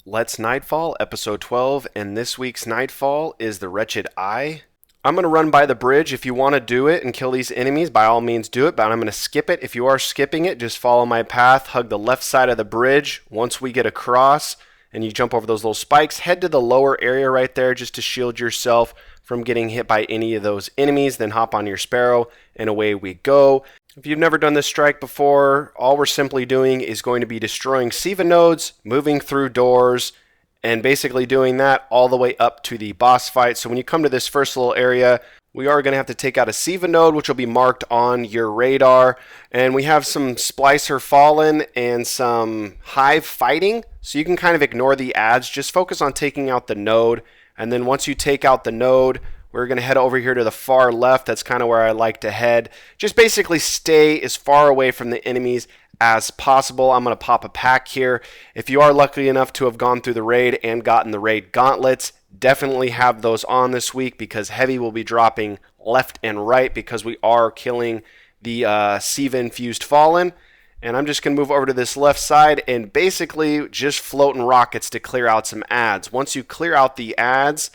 Let's Nightfall, episode 12, and this week's Nightfall is the Wretched Eye. I'm going to run by the bridge. If you want to do it and kill these enemies, by all means do it, but I'm going to skip it. If you are skipping it, just follow my path, hug the left side of the bridge. Once we get across and you jump over those little spikes, head to the lower area right there just to shield yourself from getting hit by any of those enemies, then hop on your Sparrow, and away we go. If you've never done this strike before, all we're simply doing is going to be destroying Siva nodes, moving through doors, and basically doing that all the way up to the boss fight. So when you come to this first little area, we are going to have to take out a Siva node, which will be marked on your radar. And we have some Splicer Fallen and some Hive fighting. So you can kind of ignore the ads. Just focus on taking out the node. And then once you take out the node, we're going to head over here to the far left. That's kind of where I like to head. Just basically stay as far away from the enemies as possible. I'm going to pop a pack here. If you are lucky enough to have gone through the raid and gotten the raid gauntlets, definitely have those on this week because heavy will be dropping left and right because we are killing the Siva infused Fallen. And I'm just going to move over to this left side and basically just floating rockets to clear out some ads. Once you clear out the ads,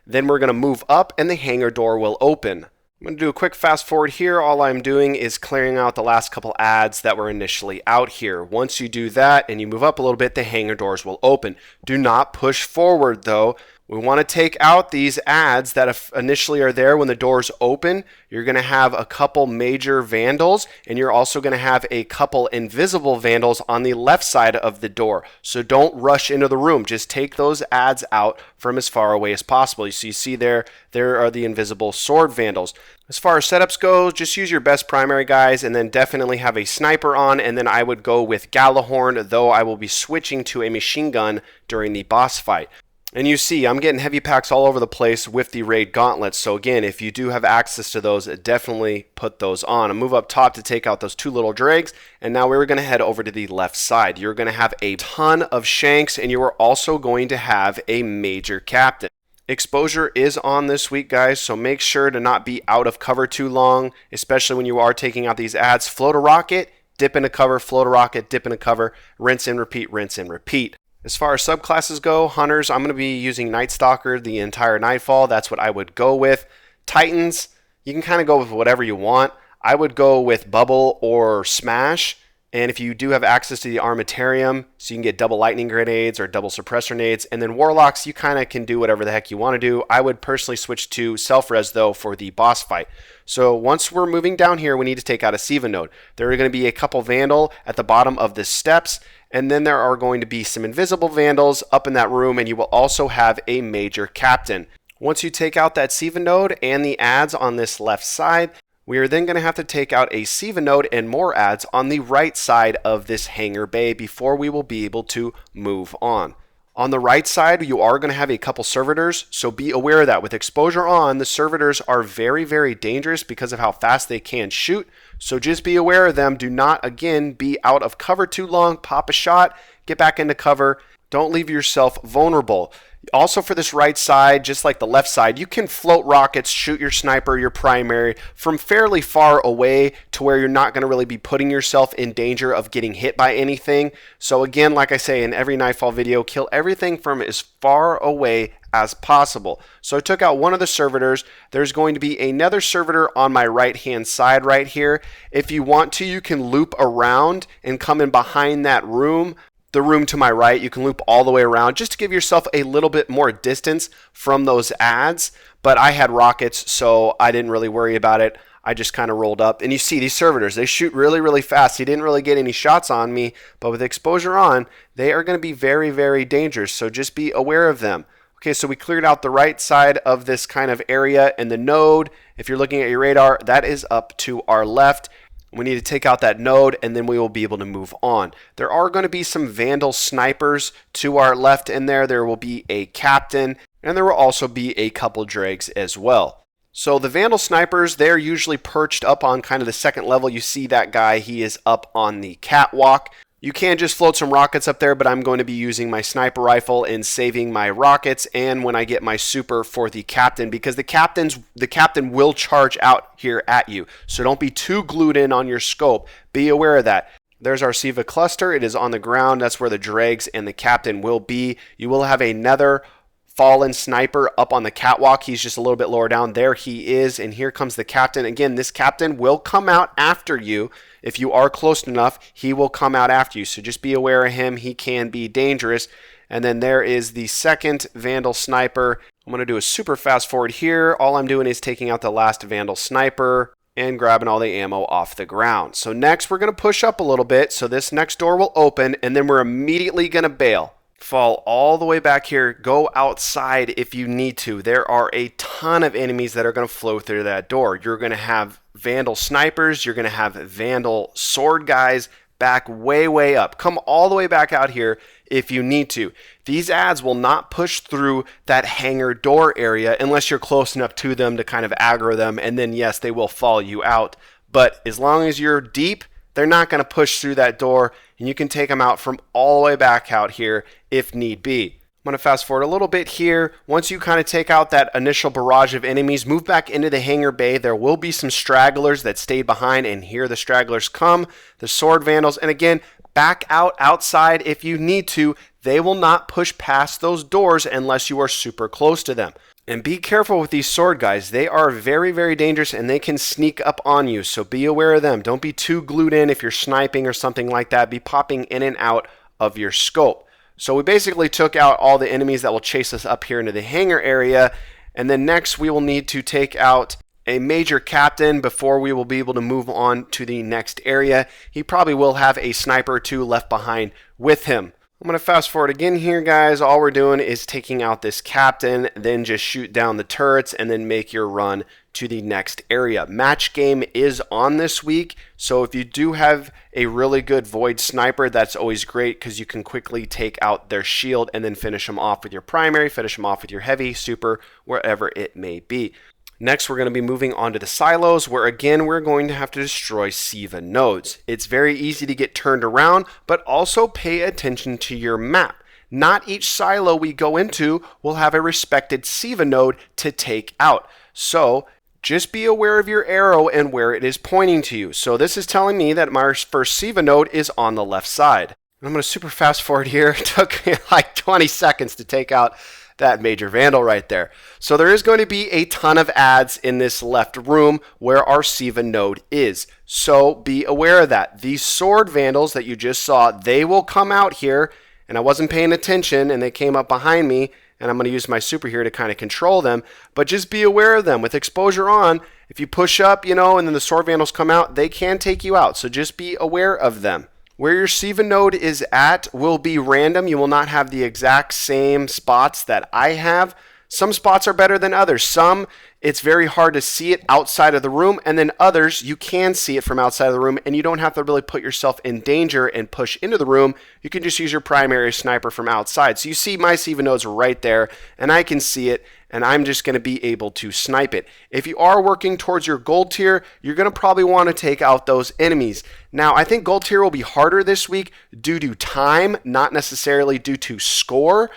then we're going to move up and the hangar door will open. I'm going to do a quick fast forward here. All I'm doing is clearing out the last couple ads that were initially out here. Once you do that and you move up a little bit, the hangar doors will open. Do not push forward though. We want to take out these ads that initially are there when the doors open. You're going to have a couple major vandals, and you're also going to have a couple invisible vandals on the left side of the door. So don't rush into the room. Just take those ads out from as far away as possible. So you see there are the invisible sword vandals. As far as setups go, just use your best primary guys, and then definitely have a sniper on, and then I would go with Galahorn, though I will be switching to a machine gun during the boss fight. And you see, I'm getting heavy packs all over the place with the raid gauntlets. So again, if you do have access to those, definitely put those on. And move up top to take out those two little dregs. And now we're going to head over to the left side. You're going to have a ton of shanks, and you are also going to have a major captain. Exposure is on this week, guys, so make sure to not be out of cover too long, especially when you are taking out these ads. Float a rocket, dip into cover, float a rocket, dip into cover, rinse and repeat, rinse and repeat. As far as subclasses go, Hunters, I'm going to be using Night Stalker the entire Nightfall. That's what I would go with. Titans, you can kind of go with whatever you want. I would go with Bubble or Smash. And if you do have access to the Armamentarium, so you can get double lightning grenades or double suppressor nades. And then Warlocks, you kind of can do whatever the heck you want to do. I would personally switch to self-res, though, for the boss fight. So once we're moving down here, we need to take out a Siva node. There are going to be a couple Vandal at the bottom of the steps. And then there are going to be some invisible vandals up in that room, and you will also have a major captain. Once you take out that Siva node and the ads on this left side, we are then going to have to take out a Siva node and more ads on the right side of this hangar bay before we will be able to move on. On the right side, you are going to have a couple servitors, so be aware of that. With exposure on, the servitors are very, very dangerous because of how fast they can shoot. So just be aware of them. Do not, again, be out of cover too long. Pop a shot, get back into cover. Don't leave yourself vulnerable. Also for this right side, just like the left side, you can float rockets, shoot your sniper, your primary, from fairly far away to where you're not going to really be putting yourself in danger of getting hit by anything. So again, like I say in every Nightfall video, kill everything from as far away as possible. So I took out one of the servitors. There's going to be another servitor on my right hand side right here. If you want to, you can loop around and come in behind that room. The room to my right, you can loop all the way around just to give yourself a little bit more distance from those ads. But I had rockets, so I didn't really worry about it. I just kind of rolled up. And you see these servitors, they shoot really, really fast. He didn't really get any shots on me, but with exposure on, they are going to be very, very dangerous. So just be aware of them. Okay, so we cleared out the right side of this kind of area, and the node, if you're looking at your radar, that is up to our left. We need to take out that node, and then we will be able to move on. There are going to be some Vandal snipers to our left in there. There will be a captain, and there will also be a couple dregs as well. So the Vandal snipers, they're usually perched up on kind of the second level. You see that guy, he is up on the catwalk. You can just float some rockets up there, but I'm going to be using my sniper rifle and saving my rockets and when I get my super for the captain, because the captain will charge out here at you. So don't be too glued in on your scope. Be aware of that. There's our Siva cluster. It is on the ground. That's where the dregs and the captain will be. You will have another fallen sniper up on the catwalk. He's just a little bit lower down. There he is. And here comes the captain. Again, this captain will come out after you. If you are close enough, he will come out after you. So just be aware of him. He can be dangerous. And then there is the second Vandal sniper. I'm going to do a super fast forward here. All I'm doing is taking out the last Vandal sniper and grabbing all the ammo off the ground. So next we're going to push up a little bit. So this next door will open and then we're immediately going to bail. Fall all the way back here. Go outside if you need to. There are a ton of enemies that are going to flow through that door. You're going to have Vandal snipers. You're going to have Vandal sword guys. Back way up. Come all the way back out here if you need to. These ads will not push through that hangar door area unless you're close enough to them to kind of aggro them, and then yes, they will follow you out. But as long as you're deep, they're not going to push through that door, and you can take them out from all the way back out here if need be. I'm going to fast forward a little bit here. Once you kind of take out that initial barrage of enemies, move back into the hangar bay. There will be some stragglers that stayed behind, and here the stragglers come, the sword vandals. And again, back out outside if you need to. They will not push past those doors unless you are super close to them. And be careful with these sword guys. They are very dangerous, and they can sneak up on you. So be aware of them. Don't be too glued in if you're sniping or something like that. Be popping in and out of your scope. So we basically took out all the enemies that will chase us up here into the hangar area. And then next we will need to take out a major captain before we will be able to move on to the next area. He probably will have a sniper or two left behind with him. I'm going to fast forward again here, guys. All we're doing is taking out this captain, then just shoot down the turrets and then make your run to the next area. Match game is on this week, so if you do have a really good void sniper, that's always great because you can quickly take out their shield and then finish them off with your primary, finish them off with your heavy, super, wherever it may be. Next, we're going to be moving on to the silos, where again, we're going to have to destroy Siva nodes. It's very easy to get turned around, but also pay attention to your map. Not each silo we go into will have a respected Siva node to take out. So just be aware of your arrow and where it is pointing to you. So this is telling me that my first Siva node is on the left side. I'm going to super fast forward here. It took me like 20 seconds to take out that major vandal right there. So there is going to be a ton of ads in this left room where our Siva node is. So be aware of that. These sword vandals that you just saw, they will come out here, and I wasn't paying attention and they came up behind me, and I'm going to use my super here to kind of control them. But just be aware of them. With exposure on, if you push up, and then the sword vandals come out, they can take you out. So just be aware of them. Where your Siva node is at will be random. You will not have the exact same spots that I have. Some spots are better than others. Some, it's very hard to see it outside of the room, and then others, you can see it from outside of the room, and you don't have to really put yourself in danger and push into the room. You can just use your primary sniper from outside. So you see my Siva nodes right there, and I can see it, and I'm just going to be able to snipe it. If you are working towards your gold tier, you're going to probably want to take out those enemies. Now, I think gold tier will be harder this week due to time, not necessarily due to score.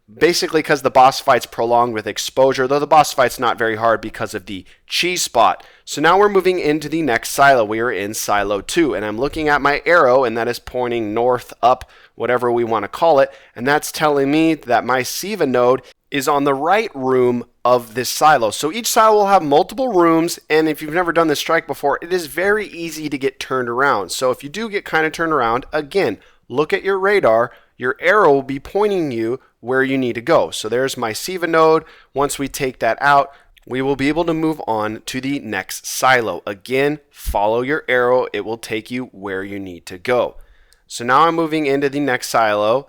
Basically because the boss fight's prolonged with exposure, though the boss fight's not very hard because of the cheese spot. So now we're moving into the next silo. We are in silo 2, and I'm looking at my arrow, and that is pointing north, up, whatever we want to call it, and that's telling me that my Siva node is on the right room of this silo. So each silo will have multiple rooms, and if you've never done this strike before, it is very easy to get turned around. So if you do get kind of turned around, again, look at your radar. Your arrow will be pointing you where you need to go. So there's my Siva node. Once we take that out, we will be able to move on to the next silo. Again, follow your arrow. It will take you where you need to go. So now I'm moving into the next silo,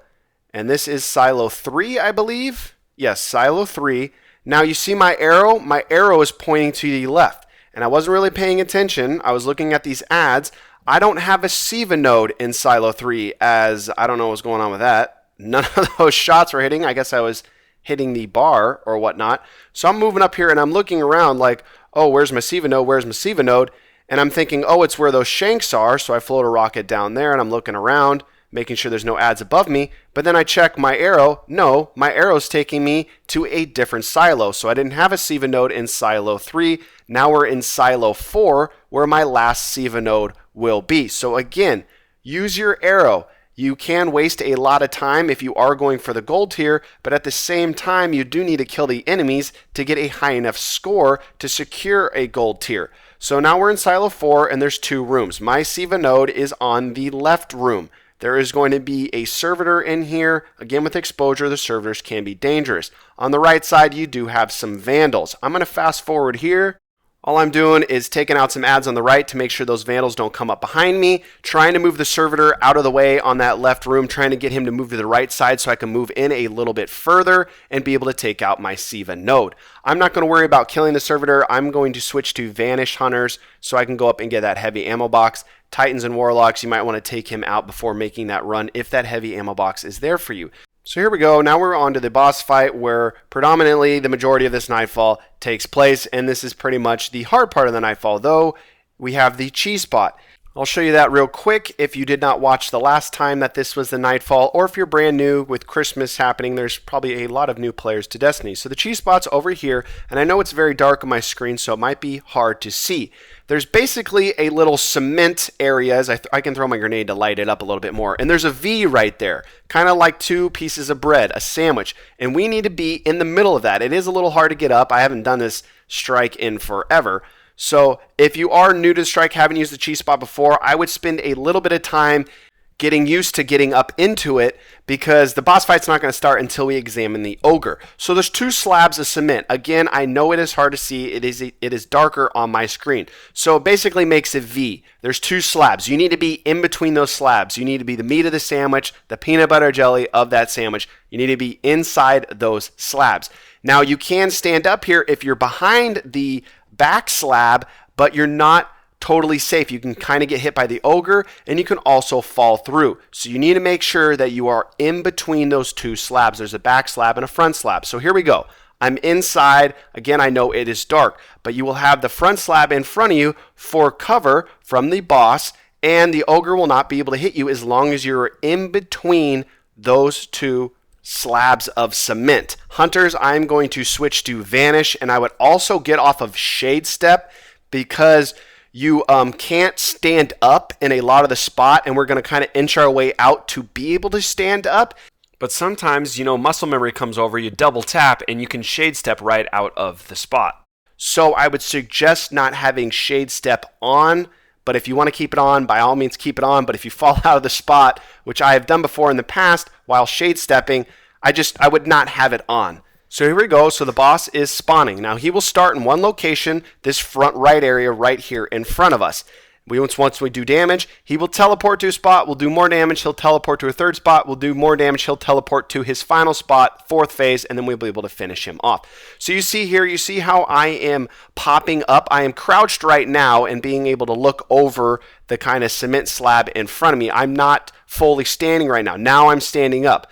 and this is silo 3, I believe. Yes, silo 3. Now you see my arrow? My arrow is pointing to the left, and I wasn't really paying attention. I was looking at these ads. I don't have a Siva node in silo 3, as I don't know what's going on with that. None of those shots were hitting. I guess I was hitting the bar or whatnot. So I'm moving up here and I'm looking around like, oh, where's my Siva node? Where's my Siva node? And I'm thinking, oh, it's where those shanks are. So I float a rocket down there and I'm looking around, making sure there's no ads above me. But then I check my arrow. No, my arrow's taking me to a different silo. So I didn't have a Siva node in silo 3. Now we're in silo 4, where my last Siva node will be. So again, use your arrow. You can waste a lot of time if you are going for the gold tier, but at the same time, you do need to kill the enemies to get a high enough score to secure a gold tier. So now we're in Silo 4, and there's 2 rooms. My Siva node is on the left room. There is going to be a servitor in here. Again, with exposure, the servitors can be dangerous. On the right side, you do have some vandals. I'm going to fast forward here. All I'm doing is taking out some ads on the right to make sure those vandals don't come up behind me, trying to move the servitor out of the way on that left room, trying to get him to move to the right side so I can move in a little bit further and be able to take out my Siva node. I'm not going to worry about killing the servitor. I'm going to switch to Vanish Hunters so I can go up and get that heavy ammo box. Titans and Warlocks, you might want to take him out before making that run if that heavy ammo box is there for you. So here we go. Now we're on to the boss fight where predominantly the majority of this Nightfall takes place, and this is pretty much the hard part of the Nightfall, though we have the cheese spot. I'll show you that real quick if you did not watch the last time that this was the Nightfall, or if you're brand new with Christmas happening, there's probably a lot of new players to Destiny. So the cheese spot's over here, and I know it's very dark on my screen, so it might be hard to see. There's basically a little cement area, as I can throw my grenade to light it up a little bit more, and there's a V right there, kind of like 2 pieces of bread, a sandwich, and we need to be in the middle of that. It is a little hard to get up. I haven't done this strike in forever. So if you are new to the strike, haven't used the cheese spot before, I would spend a little bit of time getting used to getting up into it because the boss fight's not going to start until we examine the ogre. So there's 2 slabs of cement. Again, I know it is hard to see. It is darker on my screen. So it basically makes a V. There's 2 slabs. You need to be in between those slabs. You need to be the meat of the sandwich, the peanut butter jelly of that sandwich. You need to be inside those slabs. Now you can stand up here if you're behind the back slab, but you're not totally safe. You can kind of get hit by the ogre, and you can also fall through. So you need to make sure that you are in between those 2 slabs. There's a back slab and a front slab. So here we go. I'm inside. Again, I know it is dark, but you will have the front slab in front of you for cover from the boss, and the ogre will not be able to hit you as long as you're in between those 2 slabs of cement. Hunters, I'm going to switch to Vanish, and I would also get off of Shade Step because you can't stand up in a lot of the spot, and we're going to kind of inch our way out to be able to stand up. But sometimes, muscle memory comes over, you double tap, and you can Shade Step right out of the spot. So I would suggest not having Shade Step on, but if you want to keep it on, by all means keep it on. But if you fall out of the spot, which I have done before in the past while shade stepping, I would not have it on. So here we go. So the boss is spawning. Now he will start in one location, this front right area right here in front of us. Once we do damage, he will teleport to a spot, we'll do more damage, he'll teleport to a third spot, we'll do more damage, he'll teleport to his final spot, 4th phase, and then we'll be able to finish him off. So you see here, you see how I am popping up. I am crouched right now and being able to look over the kind of cement slab in front of me. I'm not fully standing right now. Now I'm standing up.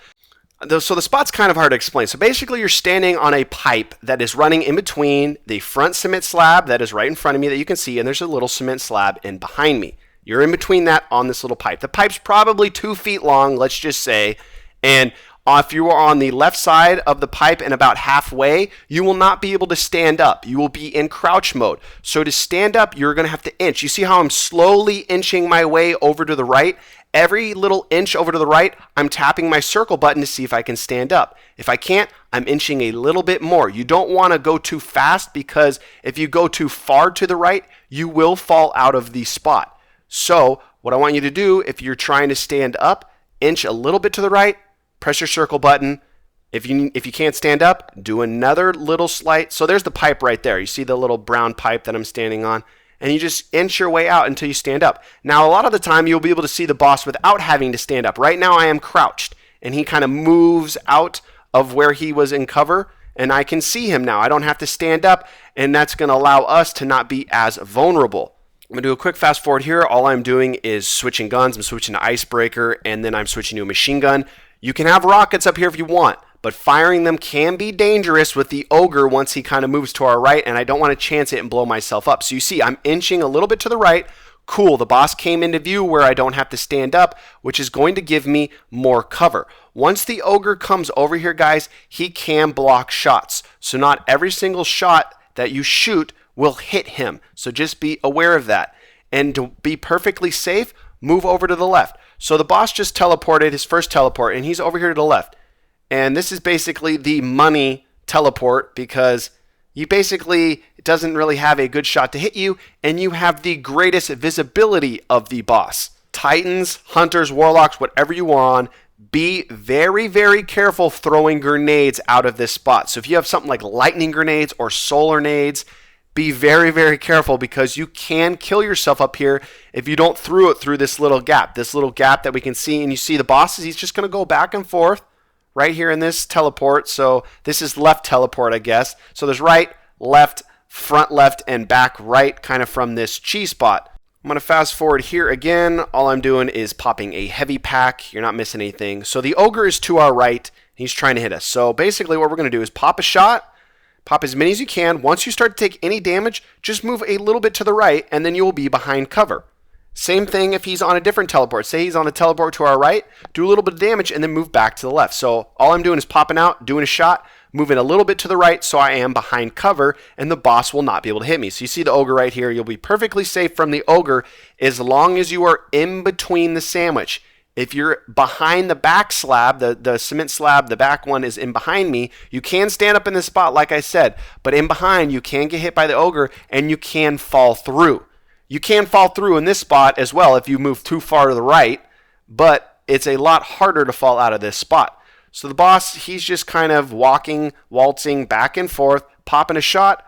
So the spot's kind of hard to explain. So basically you're standing on a pipe that is running in between the front cement slab that is right in front of me that you can see, and there's a little cement slab in behind me. You're in between that on this little pipe. The pipe's probably 2 feet long, let's just say, and if you are on the left side of the pipe and about halfway, you will not be able to stand up. You will be in crouch mode. So to stand up, you're going to have to inch. You see how I'm slowly inching my way over to the right? Every little inch over to the right, I'm tapping my circle button to see if I can stand up. If I can't, I'm inching a little bit more. You don't want to go too fast because if you go too far to the right, you will fall out of the spot. So what I want you to do, if you're trying to stand up, inch a little bit to the right, press your circle button. If you can't stand up, do another little slight. So there's the pipe right there. You see the little brown pipe that I'm standing on? And you just inch your way out until you stand up. Now, a lot of the time, you'll be able to see the boss without having to stand up. Right now, I am crouched, and he kind of moves out of where he was in cover, and I can see him now. I don't have to stand up, and that's going to allow us to not be as vulnerable. I'm going to do a quick fast forward here. All I'm doing is switching guns. I'm switching to Icebreaker, and then I'm switching to a machine gun. You can have rockets up here if you want, but firing them can be dangerous with the ogre once he kind of moves to our right, and I don't want to chance it and blow myself up. So you see, I'm inching a little bit to the right. Cool, the boss came into view where I don't have to stand up, which is going to give me more cover. Once the ogre comes over here, guys, he can block shots. So not every single shot that you shoot will hit him. So just be aware of that. And to be perfectly safe, move over to the left. So the boss just teleported his first teleport, and he's over here to the left. And this is basically the money teleport because you basically, it doesn't really have a good shot to hit you, and you have the greatest visibility of the boss. Titans, hunters, warlocks, whatever you are on, be very, very careful throwing grenades out of this spot. So if you have something like lightning grenades or solar nades, be very, very careful because you can kill yourself up here if you don't throw it through this little gap that we can see. And you see the bosses, he's just going to go back and forth right here in this teleport. So this is left teleport, I guess. So there's right, left, front left, and back right kind of from this cheese spot. I'm going to fast forward here again. All I'm doing is popping a heavy pack. You're not missing anything. So the ogre is to our right. He's trying to hit us. So basically what we're going to do is pop a shot, pop as many as you can. Once you start to take any damage, just move a little bit to the right, and then you will be behind cover. Same thing if he's on a different teleport. Say he's on a teleport to our right, do a little bit of damage, and then move back to the left. So all I'm doing is popping out, doing a shot, moving a little bit to the right so I am behind cover, and the boss will not be able to hit me. So you see the ogre right here. You'll be perfectly safe from the ogre as long as you are in between the sandwich. If you're behind the back slab, the cement slab, the back one is in behind me, you can stand up in this spot like I said, but in behind you can get hit by the ogre and you can fall through. You can fall through in this spot as well if you move too far to the right, but it's a lot harder to fall out of this spot. So the boss, he's just kind of walking, waltzing back and forth, popping a shot,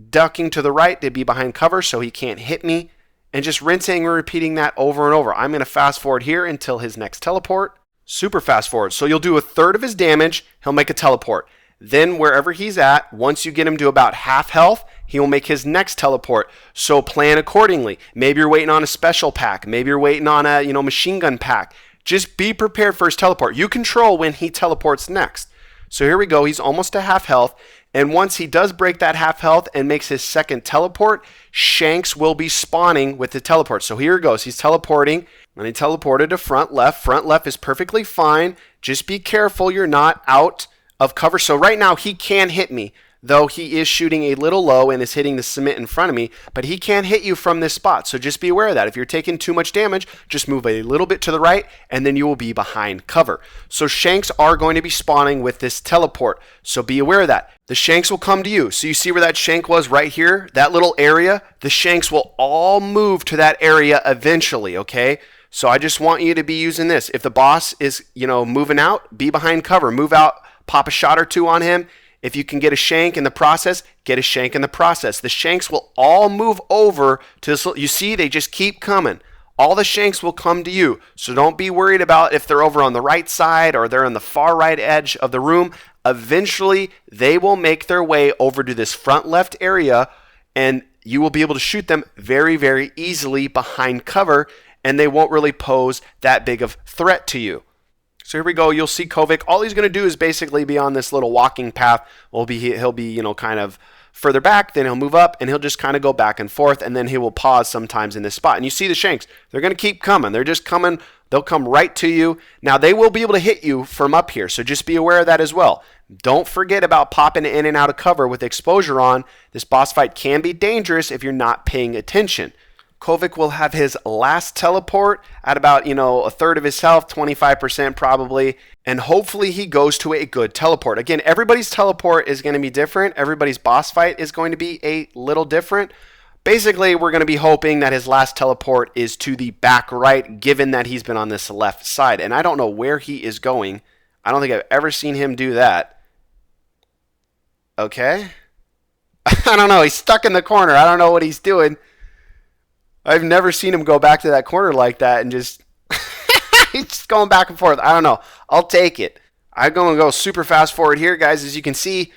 ducking to the right to be behind cover so he can't hit me, and just rinsing and repeating that over and over. I'm going to fast forward here until his next teleport. Super fast forward. So you'll do a third of his damage, he'll make a teleport. Then wherever he's at, once you get him to about half health, he will make his next teleport. So plan accordingly. Maybe you're waiting on a special pack. Maybe you're waiting on a machine gun pack. Just be prepared for his teleport. You control when he teleports next. So here we go. He's almost to half health. And once he does break that half health and makes his second teleport, Shanks will be spawning with the teleport. So here it goes. He's teleporting. And he teleported to front left. Front left is perfectly fine. Just be careful you're not out of cover. So right now he can hit me, though he is shooting a little low and is hitting the cement in front of me, but he can hit you from this spot. So just be aware of that. If you're taking too much damage, just move a little bit to the right and then you will be behind cover. So Shanks are going to be spawning with this teleport. So be aware of that. The Shanks will come to you. So you see where that Shank was right here, that little area? The Shanks will all move to that area eventually, okay? So I just want you to be using this. If the boss is, moving out, be behind cover. Move out, pop a shot or two on him. If you can get a shank in the process, get a shank in the process. The shanks will all move over to this. You see, they just keep coming. All the shanks will come to you. So don't be worried about if they're over on the right side or they're on the far right edge of the room. Eventually, they will make their way over to this front left area, and you will be able to shoot them very, very easily behind cover, and they won't really pose that big of threat to you. So here we go. You'll see Kovik. All he's going to do is basically be on this little walking path. He'll be, kind of further back. Then he'll move up, and he'll just kind of go back and forth, and then he will pause sometimes in this spot. And you see the Shanks. They're going to keep coming. They're just coming. They'll come right to you. Now, they will be able to hit you from up here, so just be aware of that as well. Don't forget about popping in and out of cover with exposure on. This boss fight can be dangerous if you're not paying attention. Kovik will have his last teleport at about, a third of his health, 25% probably, and hopefully he goes to a good teleport. Again, everybody's teleport is going to be different. Everybody's boss fight is going to be a little different. Basically, we're going to be hoping that his last teleport is to the back right, given that he's been on this left side. And I don't know where he is going. I don't think I've ever seen him do that. Okay. I don't know. He's stuck in the corner. I don't know what he's doing. I've never seen him go back to that corner like that and just he's just going back and forth. I don't know. I'll take it. I'm going to go super fast forward here, guys. As you can see,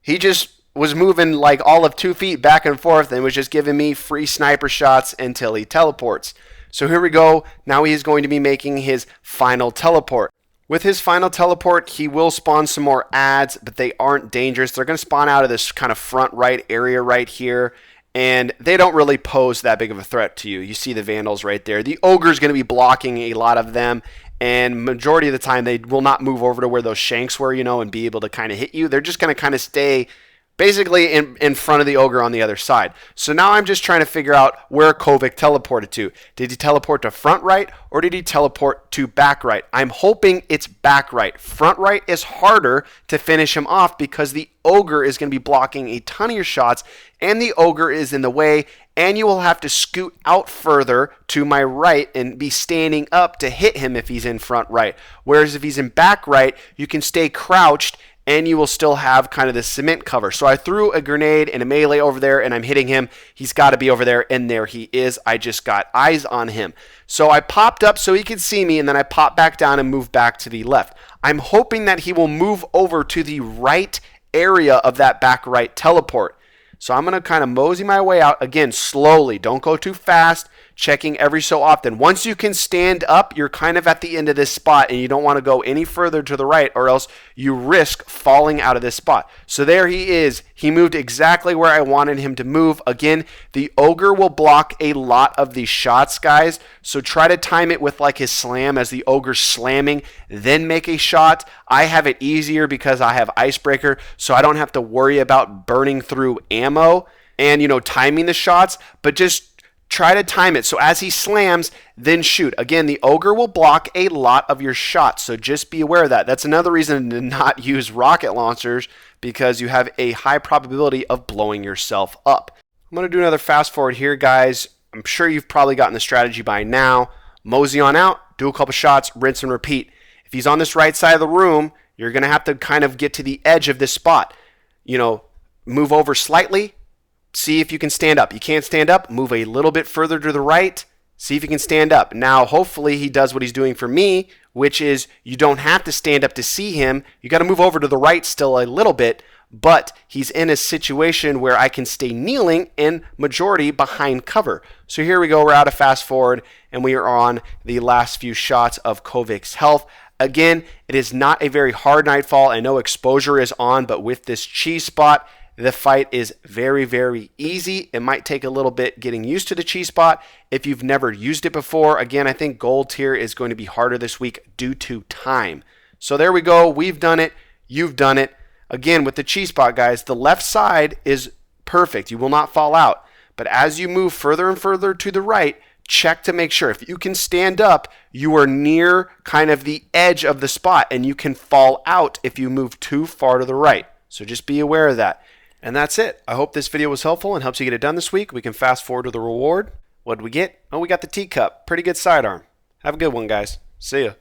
he just was moving like all of 2 feet back and forth and was just giving me free sniper shots until he teleports. So here we go. Now he is going to be making his final teleport. With his final teleport, he will spawn some more adds, but they aren't dangerous. They're going to spawn out of this kind of front right area right here. And they don't really pose that big of a threat to you. You see the Vandals right there. The Ogre is going to be blocking a lot of them. And majority of the time, they will not move over to where those Shanks were, and be able to kind of hit you. They're just going to kind of stay basically in front of the ogre on the other side. So now I'm just trying to figure out where Kovik teleported to. Did he teleport to front right or did he teleport to back right? I'm hoping it's back right. Front right is harder to finish him off because the ogre is going to be blocking a ton of your shots and the ogre is in the way, and you will have to scoot out further to my right and be standing up to hit him if he's in front right. Whereas if he's in back right, you can stay crouched and you will still have kind of this cement cover. So I threw a grenade and a melee over there, and I'm hitting him. He's got to be over there, and there he is. I just got eyes on him. So I popped up so he could see me, and then I popped back down and moved back to the left. I'm hoping that he will move over to the right area of that back right teleport. So I'm going to kind of mosey my way out, again, slowly. Don't go too fast, checking every so often. Once you can stand up, you're kind of at the end of this spot, and you don't want to go any further to the right, or else you risk falling out of this spot. So there he is. He moved exactly where I wanted him to move. Again, the ogre will block a lot of these shots, guys, so try to time it with like his slam as the ogre's slamming, then make a shot. I have it easier because I have Icebreaker, so I don't have to worry about burning through ammo and, timing the shots, but just try to time it. So as he slams, then shoot. Again, the ogre will block a lot of your shots, so just be aware of that. That's another reason to not use rocket launchers, because you have a high probability of blowing yourself up. I'm going to do another fast forward here, guys. I'm sure you've probably gotten the strategy by now. Mosey on out, do a couple shots, rinse and repeat. If he's on this right side of the room, you're going to have to kind of get to the edge of this spot. Move over slightly. See if you can stand up. You can't stand up, move a little bit further to the right. See if you can stand up. Now, hopefully he does what he's doing for me, which is you don't have to stand up to see him. You got to move over to the right still a little bit, but he's in a situation where I can stay kneeling and majority behind cover. So here we go. We're out of fast forward, and we are on the last few shots of Kovik's health. Again, it is not a very hard Nightfall. I know exposure is on, but with this cheese spot, the fight is very, very easy. It might take a little bit getting used to the cheese spot if you've never used it before. Again, I think gold tier is going to be harder this week due to time. So there we go. We've done it. You've done it. Again, with the cheese spot, guys, the left side is perfect. You will not fall out. But as you move further and further to the right, check to make sure. If you can stand up, you are near kind of the edge of the spot, and you can fall out if you move too far to the right. So just be aware of that. And that's it. I hope this video was helpful and helps you get it done this week. We can fast forward to the reward. What did we get? Oh, we got the teacup. Pretty good sidearm. Have a good one, guys. See ya.